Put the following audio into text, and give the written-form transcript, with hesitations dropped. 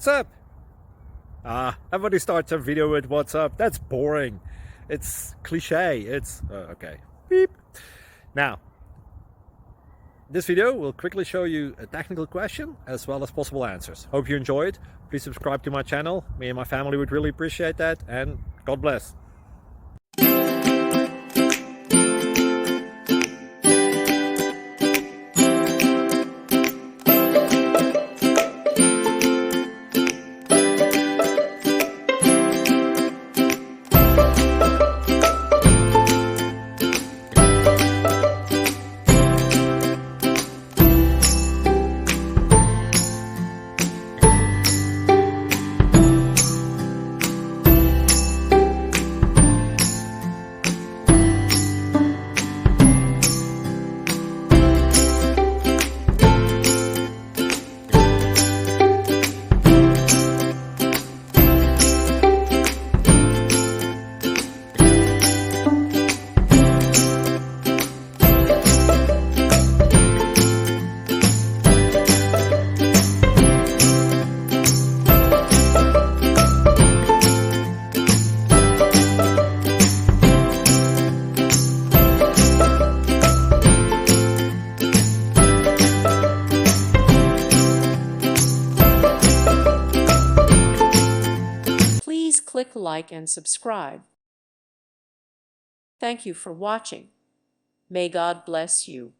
what's up? Everybody starts a video with what's up. That's boring. It's cliche. It's okay. Beep. Now, this video will quickly show you a technical question as well as possible answers. Hope you enjoy it. Please subscribe to my channel. Me and my family would really appreciate that, and God bless. Please click like and subscribe. Thank you for watching. May God bless you.